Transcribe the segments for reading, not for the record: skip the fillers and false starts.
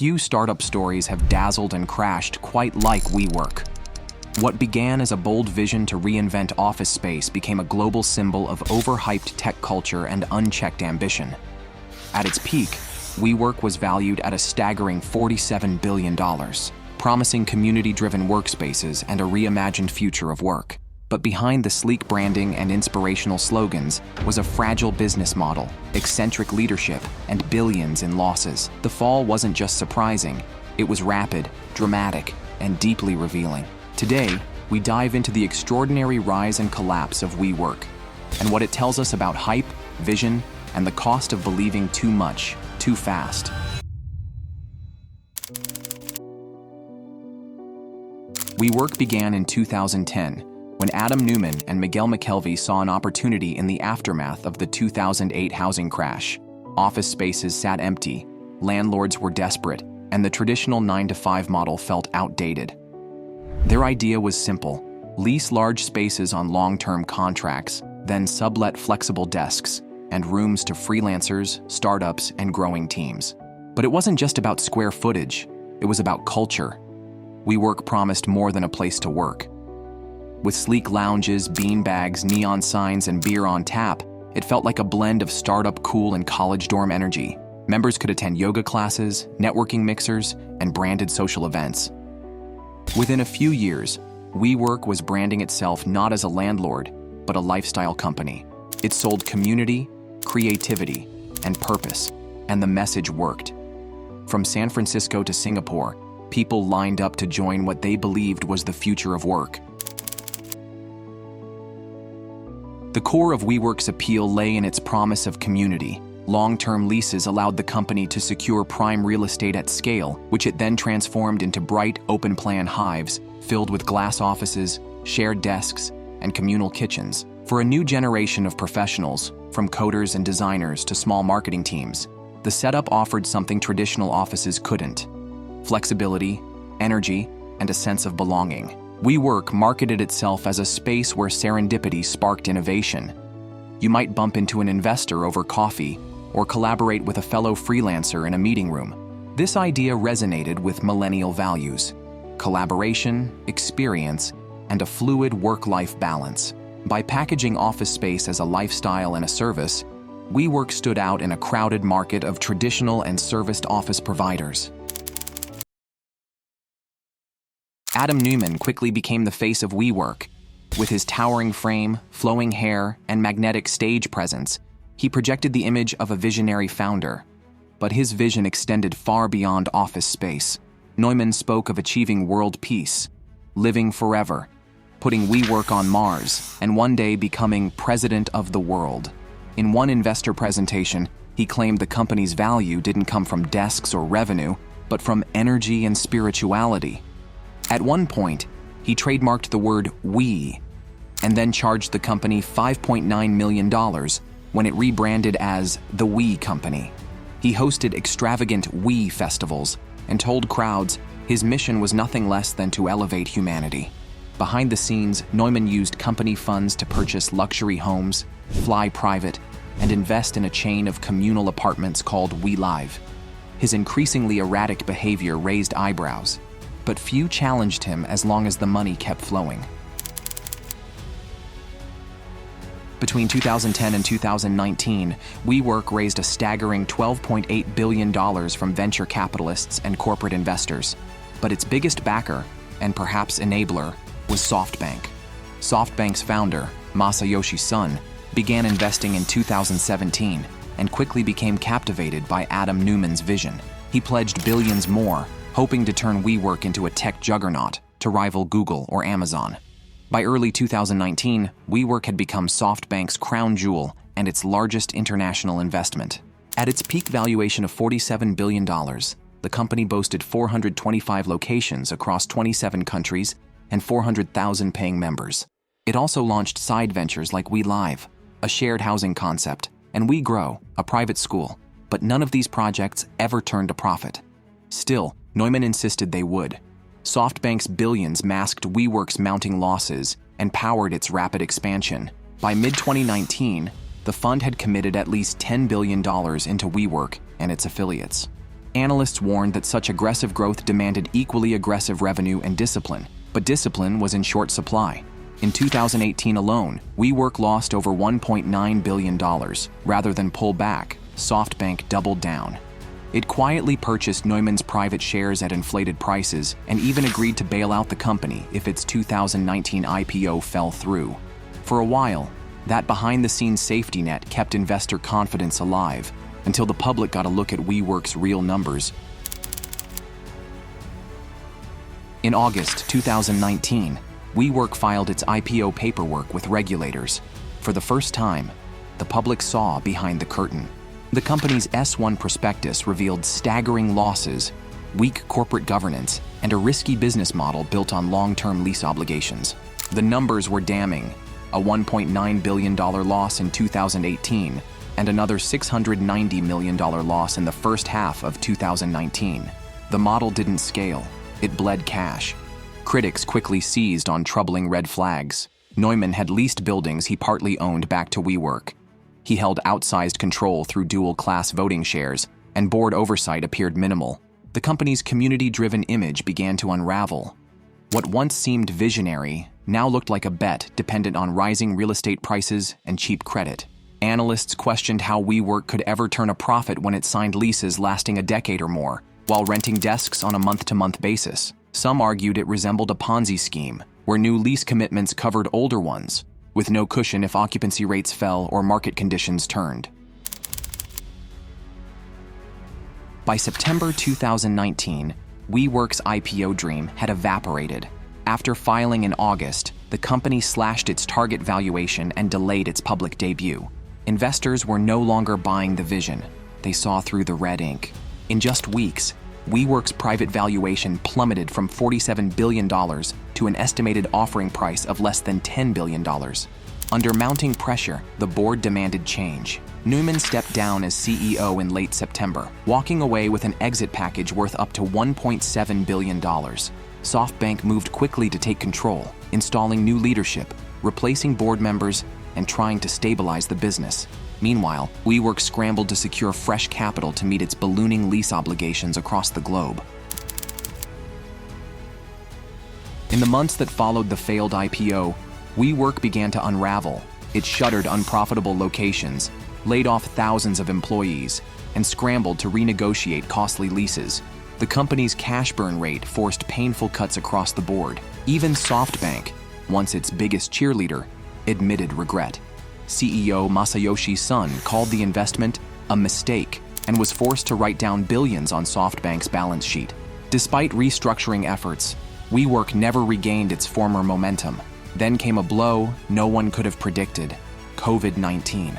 Few startup stories have dazzled and crashed quite like WeWork. What began as a bold vision to reinvent office space became a global symbol of overhyped tech culture and unchecked ambition. At its peak, WeWork was valued at a staggering $47 billion, promising community-driven workspaces and a reimagined future of work. But behind the sleek branding and inspirational slogans was a fragile business model, eccentric leadership, and billions in losses. The fall wasn't just surprising, it was rapid, dramatic, and deeply revealing. Today, we dive into the extraordinary rise and collapse of WeWork, and what it tells us about hype, vision, and the cost of believing too much, too fast. WeWork began in 2010, when Adam Neumann and Miguel McKelvey saw an opportunity in the aftermath of the 2008 housing crash. Office spaces sat empty, landlords were desperate, and the traditional 9-to-5 model felt outdated. Their idea was simple: lease large spaces on long-term contracts, then sublet flexible desks and rooms to freelancers, startups, and growing teams. But it wasn't just about square footage, it was about culture. WeWork promised more than a place to work. With sleek lounges, beanbags, neon signs, and beer on tap, it felt like a blend of startup cool and college dorm energy. Members could attend yoga classes, networking mixers, and branded social events. Within a few years, WeWork was branding itself not as a landlord, but a lifestyle company. It sold community, creativity, and purpose, and the message worked. From San Francisco to Singapore, people lined up to join what they believed was the future of work. The core of WeWork's appeal lay in its promise of community. Long-term leases allowed the company to secure prime real estate at scale, which it then transformed into bright, open-plan hives filled with glass offices, shared desks, and communal kitchens. For a new generation of professionals, from coders and designers to small marketing teams, the setup offered something traditional offices couldn't: flexibility, energy, and a sense of belonging. WeWork marketed itself as a space where serendipity sparked innovation. You might bump into an investor over coffee or collaborate with a fellow freelancer in a meeting room. This idea resonated with millennial values: collaboration, experience, and a fluid work-life balance. By packaging office space as a lifestyle and a service, WeWork stood out in a crowded market of traditional and serviced office providers. Adam Neumann quickly became the face of WeWork. With his towering frame, flowing hair, and magnetic stage presence, he projected the image of a visionary founder. But his vision extended far beyond office space. Neumann spoke of achieving world peace, living forever, putting WeWork on Mars, and one day becoming president of the world. In one investor presentation, he claimed the company's value didn't come from desks or revenue, but from energy and spirituality. At one point, he trademarked the word "we," and then charged the company $5.9 million when it rebranded as the We Company. He hosted extravagant We festivals and told crowds his mission was nothing less than to elevate humanity. Behind the scenes, Neumann used company funds to purchase luxury homes, fly private, and invest in a chain of communal apartments called We Live. His increasingly erratic behavior raised eyebrows, but few challenged him as long as the money kept flowing. Between 2010 and 2019, WeWork raised a staggering $12.8 billion from venture capitalists and corporate investors. But its biggest backer, and perhaps enabler, was SoftBank. SoftBank's founder, Masayoshi Son, began investing in 2017 and quickly became captivated by Adam Neumann's vision. He pledged billions more, hoping to turn WeWork into a tech juggernaut to rival Google or Amazon. By early 2019, WeWork had become SoftBank's crown jewel and its largest international investment. At its peak valuation of $47 billion, the company boasted 425 locations across 27 countries and 400,000 paying members. It also launched side ventures like We Live, a shared housing concept, and We Grow, a private school, but none of these projects ever turned a profit. Still, Neumann insisted they would. SoftBank's billions masked WeWork's mounting losses and powered its rapid expansion. By mid-2019, the fund had committed at least $10 billion into WeWork and its affiliates. Analysts warned that such aggressive growth demanded equally aggressive revenue and discipline, but discipline was in short supply. In 2018 alone, WeWork lost over $1.9 billion. Rather than pull back, SoftBank doubled down. It quietly purchased Neumann's private shares at inflated prices and even agreed to bail out the company if its 2019 IPO fell through. For a while, that behind-the-scenes safety net kept investor confidence alive until the public got a look at WeWork's real numbers. In August 2019, WeWork filed its IPO paperwork with regulators. For the first time, the public saw behind the curtain. The company's S-1 prospectus revealed staggering losses, weak corporate governance, and a risky business model built on long-term lease obligations. The numbers were damning: a $1.9 billion loss in 2018 and another $690 million loss in the first half of 2019. The model didn't scale, it bled cash. Critics quickly seized on troubling red flags. Neumann had leased buildings he partly owned back to WeWork. He held outsized control through dual-class voting shares, and board oversight appeared minimal. The company's community-driven image began to unravel. What once seemed visionary now looked like a bet dependent on rising real estate prices and cheap credit. Analysts questioned how WeWork could ever turn a profit when it signed leases lasting a decade or more, while renting desks on a month-to-month basis. Some argued it resembled a Ponzi scheme, where new lease commitments covered older ones, with no cushion if occupancy rates fell or market conditions turned. By September 2019, WeWork's IPO dream had evaporated. After filing in August, the company slashed its target valuation and delayed its public debut. Investors were no longer buying the vision. They saw through the red ink. In just weeks, WeWork's private valuation plummeted from $47 billion to an estimated offering price of less than $10 billion. Under mounting pressure, the board demanded change. Neumann stepped down as CEO in late September, walking away with an exit package worth up to $1.7 billion. SoftBank moved quickly to take control, installing new leadership, replacing board members, and trying to stabilize the business. Meanwhile, WeWork scrambled to secure fresh capital to meet its ballooning lease obligations across the globe. In the months that followed the failed IPO, WeWork began to unravel. It shuttered unprofitable locations, laid off thousands of employees, and scrambled to renegotiate costly leases. The company's cash burn rate forced painful cuts across the board. Even SoftBank, once its biggest cheerleader, admitted regret. CEO Masayoshi Son called the investment a mistake and was forced to write down billions on SoftBank's balance sheet. Despite restructuring efforts, WeWork never regained its former momentum. Then came a blow no one could have predicted: COVID-19.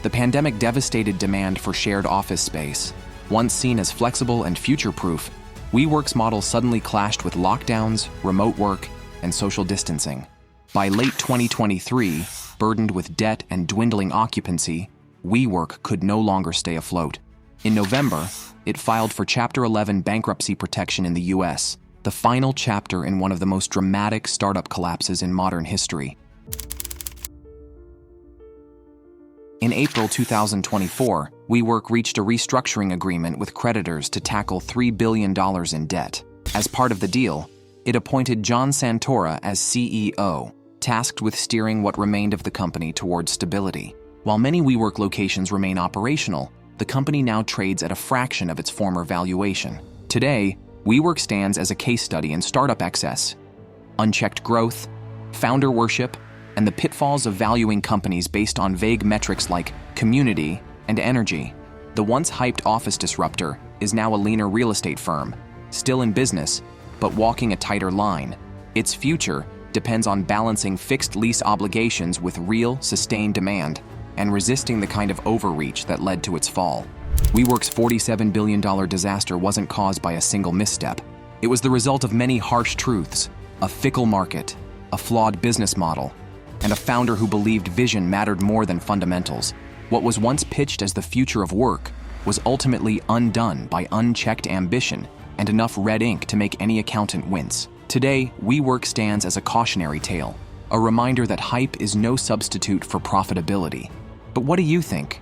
The pandemic devastated demand for shared office space. Once seen as flexible and future-proof, WeWork's model suddenly clashed with lockdowns, remote work, and social distancing. By late 2023, burdened with debt and dwindling occupancy, WeWork could no longer stay afloat. In November, it filed for Chapter 11 bankruptcy protection in the US, the final chapter in one of the most dramatic startup collapses in modern history. In April 2024, WeWork reached a restructuring agreement with creditors to tackle $3 billion in debt. As part of the deal, it appointed John Santora as CEO, tasked with steering what remained of the company towards stability. While many WeWork locations remain operational, the company now trades at a fraction of its former valuation. Today, WeWork stands as a case study in startup excess, unchecked growth, founder worship, and the pitfalls of valuing companies based on vague metrics like community and energy. The once hyped office disruptor is now a leaner real estate firm, still in business, but walking a tighter line. Its future depends on balancing fixed lease obligations with real, sustained demand and resisting the kind of overreach that led to its fall. WeWork's $47 billion disaster wasn't caused by a single misstep. It was the result of many harsh truths: a fickle market, a flawed business model, and a founder who believed vision mattered more than fundamentals. What was once pitched as the future of work was ultimately undone by unchecked ambition and enough red ink to make any accountant wince. Today, WeWork stands as a cautionary tale, a reminder that hype is no substitute for profitability. But what do you think?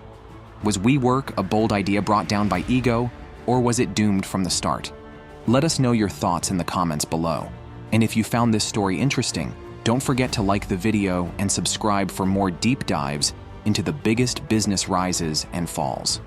Was WeWork a bold idea brought down by ego, Or was it doomed from the start? Let us know your thoughts in the comments below. And if you found this story interesting, don't forget to like the video and subscribe for more deep dives into the biggest business rises and falls.